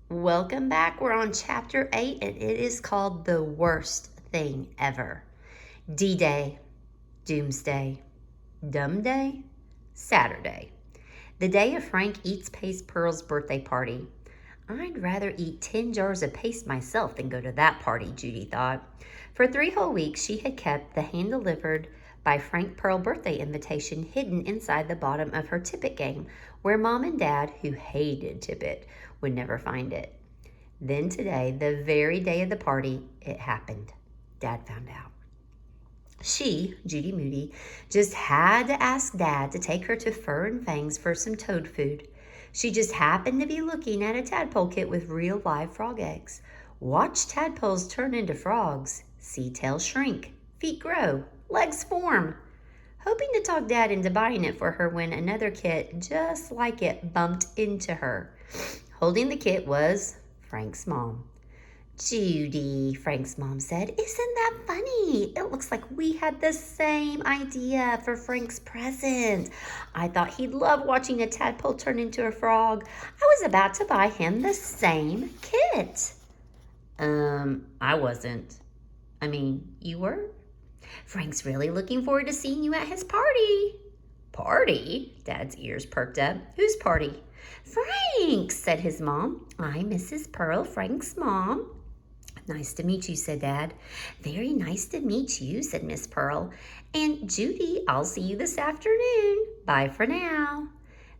Welcome back. We're on chapter 8 and it is called The Worst Thing Ever. D-Day, Doomsday, Dumb Day, Saturday. The day of Frank Eats Paste Pearl's birthday party. I'd rather eat 10 jars of paste myself than go to that party, Judy thought. For 3 whole weeks, she had kept the hand-delivered by Frank Pearl birthday invitation hidden inside the bottom of her Tippet game, where Mom and Dad, who hated Tippet, would never find it. Then today, the very day of the party, it happened. Dad found out. She, Judy Moody, just had to ask Dad to take her to Fur and Fangs for some toad food. She just happened to be looking at a tadpole kit with real live frog eggs. Watch tadpoles turn into frogs, see tails shrink, feet grow, legs form. Hoping to talk Dad into buying it for her when another kit just like it bumped into her. Holding the kit was Frank's mom. Judy, Frank's mom said, isn't that funny? It looks like we had the same idea for Frank's present. I thought he'd love watching a tadpole turn into a frog. I was about to buy him the same kit. I wasn't. You were? Frank's really looking forward to seeing you at his party. Party? Dad's ears perked up. Whose party? Frank's, said his mom. I'm Mrs. Pearl, Frank's mom. Nice to meet you, said Dad. Very nice to meet you, said Miss Pearl. And Judy, I'll see you this afternoon. Bye for now.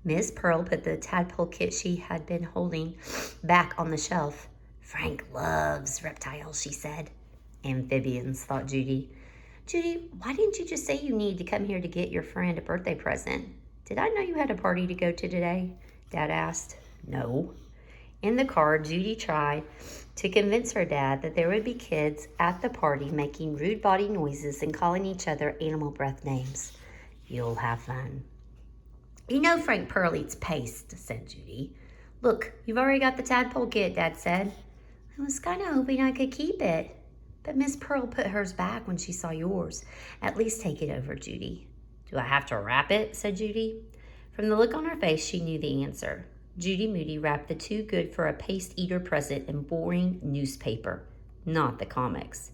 Miss Pearl put the tadpole kit she had been holding back on the shelf. Frank loves reptiles, she said. Amphibians, thought Judy. Judy, why didn't you just say you need to come here to get your friend a birthday present? Did I know you had a party to go to today? Dad asked. No. In the car, Judy tried to convince her dad that there would be kids at the party making rude body noises and calling each other animal breath names. You'll have fun. You know Frank Pearl eats paste, said Judy. Look, you've already got the tadpole kit, Dad said. I was kind of hoping I could keep it. But Miss Pearl put hers back when she saw yours. At least take it over, Judy. Do I have to wrap it? Said Judy. From the look on her face, she knew the answer. Judy Moody wrapped the too good for a paste eater present in boring newspaper, not the comics.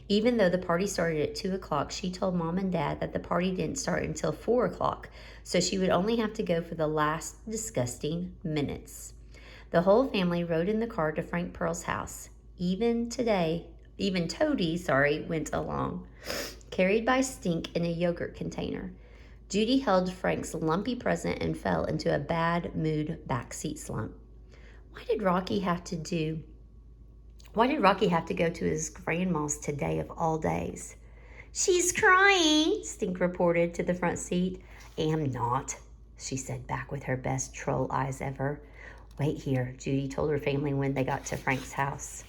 Even though the party started at 2 o'clock, she told Mom and Dad that the party didn't start until 4 o'clock, so she would only have to go for the last disgusting minutes. The whole family rode in the car to Frank Pearl's house. Even Toady, went along, carried by Stink in a yogurt container. Judy held Frank's lumpy present and fell into a bad mood backseat slump. Why did Rocky have to go to his grandma's today of all days? She's crying, Stink reported to the front seat. Am not, she said back with her best troll eyes ever. Wait here, Judy told her family when they got to Frank's house.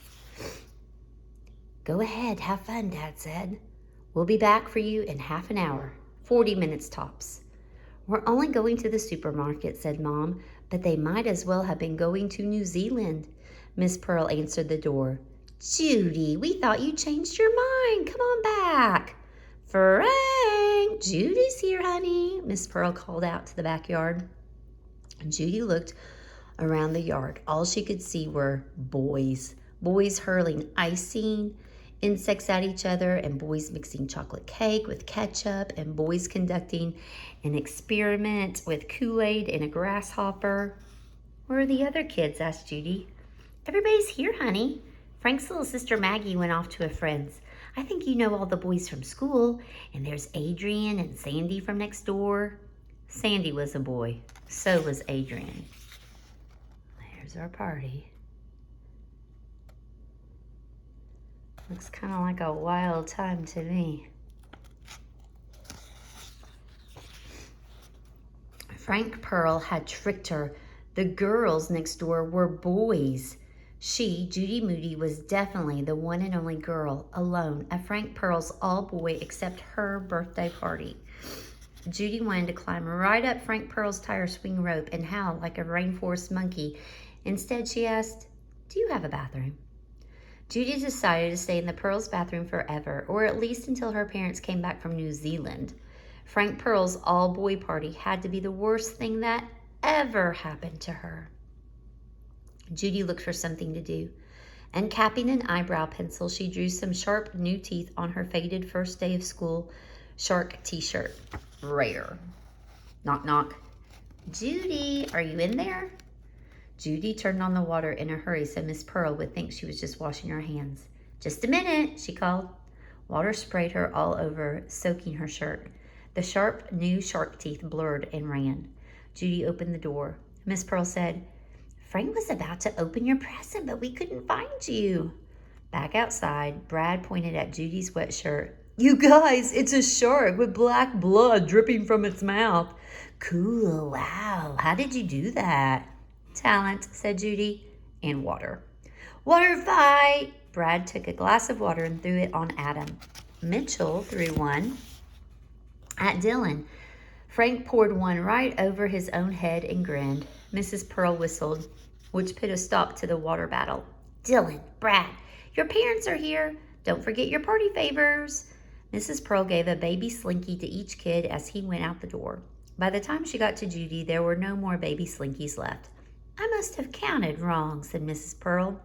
Go ahead, have fun, Dad said. We'll be back for you in half an hour. 40 minutes tops. We're only going to the supermarket, said Mom, but they might as well have been going to New Zealand. Miss Pearl answered the door. Judy, we thought you changed your mind. Come on back. Frank, Judy's here, honey, Miss Pearl called out to the backyard. Judy looked around the yard. All she could see were boys hurling icing insects at each other, and boys mixing chocolate cake with ketchup, and boys conducting an experiment with Kool-Aid and a grasshopper. Where are the other kids? Asked Judy. Everybody's here, honey. Frank's little sister Maggie went off to a friend's. I think you know all the boys from school, and there's Adrian and Sandy from next door. Sandy was a boy. So was Adrian. There's our party. Looks kind of like a wild time to me. Frank Pearl had tricked her. The girls next door were boys. She, Judy Moody, was definitely the one and only girl alone at Frank Pearl's all-boy except her birthday party. Judy wanted to climb right up Frank Pearl's tire swing rope and howl like a rainforest monkey. Instead, she asked, do you have a bathroom? Judy decided to stay in the Pearls' bathroom forever, or at least until her parents came back from New Zealand. Frank Pearl's all-boy party had to be the worst thing that ever happened to her. Judy looked for something to do. And capping an eyebrow pencil, she drew some sharp new teeth on her faded first day of school shark t-shirt. Rare. Knock, knock. Judy, are you in there? Judy turned on the water in a hurry so Miss Pearl would think she was just washing her hands. Just a minute, she called. Water sprayed her all over, soaking her shirt. The sharp new shark teeth blurred and ran. Judy opened the door. Miss Pearl said, Frank was about to open your present, but we couldn't find you. Back outside, Brad pointed at Judy's wet shirt. You guys, it's a shark with black blood dripping from its mouth. Cool, wow. How did you do that? Talent, said Judy, and water. Water fight! Brad took a glass of water and threw it on Adam. Mitchell threw one at Dylan. Frank poured one right over his own head and grinned. Mrs. Pearl whistled, which put a stop to the water battle. Dylan, Brad, your parents are here. Don't forget your party favors. Mrs. Pearl gave a baby slinky to each kid as he went out the door. By the time she got to Judy, there were no more baby slinkies left. I must have counted wrong, said Mrs. Pearl.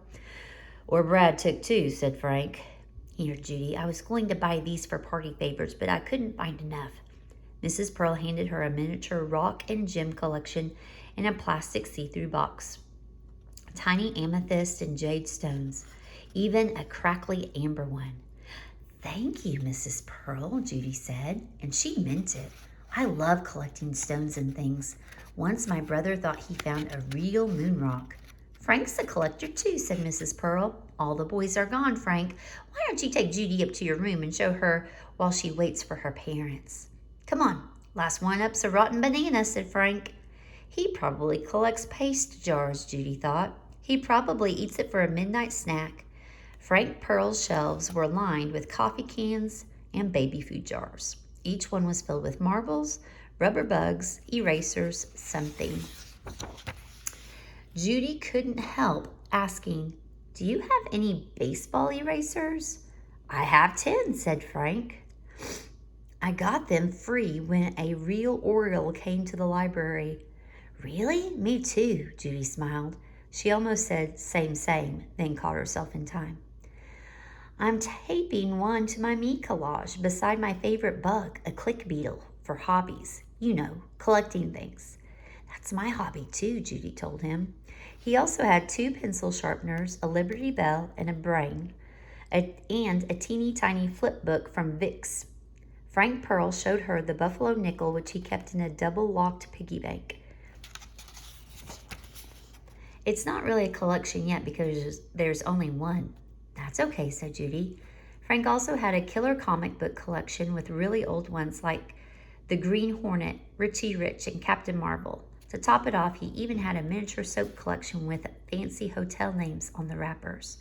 Or Brad took two, said Frank. Here, Judy, I was going to buy these for party favors, but I couldn't find enough. Mrs. Pearl handed her a miniature rock and gem collection in a plastic see-through box. Tiny amethyst and jade stones, even a crackly amber one. Thank you, Mrs. Pearl, Judy said, and she meant it. I love collecting stones and things. Once my brother thought he found a real moon rock. Frank's a collector too, said Mrs. Pearl. All the boys are gone, Frank. Why don't you take Judy up to your room and show her while she waits for her parents? Come on, last one up's a rotten banana, said Frank. He probably collects paste jars, Judy thought. He probably eats it for a midnight snack. Frank Pearl's shelves were lined with coffee cans and baby food jars. Each one was filled with marbles, rubber bugs, erasers, something. Judy couldn't help asking, Do you have any baseball erasers? I have 10, said Frank. I got them free when a real Oriole came to the library. Really? Me too, Judy smiled. She almost said same, then caught herself in time. I'm taping one to my me collage beside my favorite bug, a click beetle, for hobbies. You know, collecting things. That's my hobby too, Judy told him. He also had 2 pencil sharpeners, a Liberty Bell, and a brain, and a teeny tiny flip book from Vicks. Frank Pearl showed her the buffalo nickel, which he kept in a double-locked piggy bank. It's not really a collection yet because there's only one. That's okay, said Judy. Frank also had a killer comic book collection with really old ones like The Green Hornet, Richie Rich, and Captain Marvel. To top it off, he even had a miniature soap collection with fancy hotel names on the wrappers.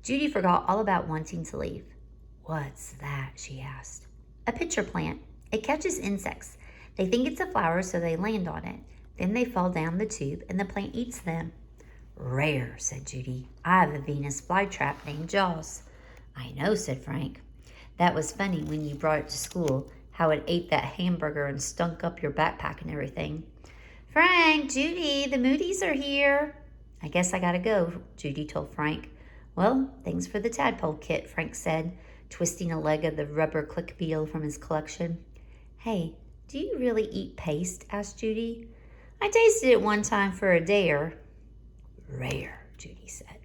Judy forgot all about wanting to leave. What's that? She asked. A pitcher plant. It catches insects. They think it's a flower, so they land on it. Then they fall down the tube, and the plant eats them. Rare, said Judy. I have a Venus flytrap named Jaws. I know, said Frank. That was funny when you brought it to school, how it ate that hamburger and stunk up your backpack and everything. Frank, Judy, the Moody's are here. I guess I gotta go, Judy told Frank. Well, thanks for the tadpole kit, Frank said, twisting a leg of the rubber click beetle from his collection. Hey, do you really eat paste? Asked Judy. I tasted it one time for a dare. Rare, Judy said.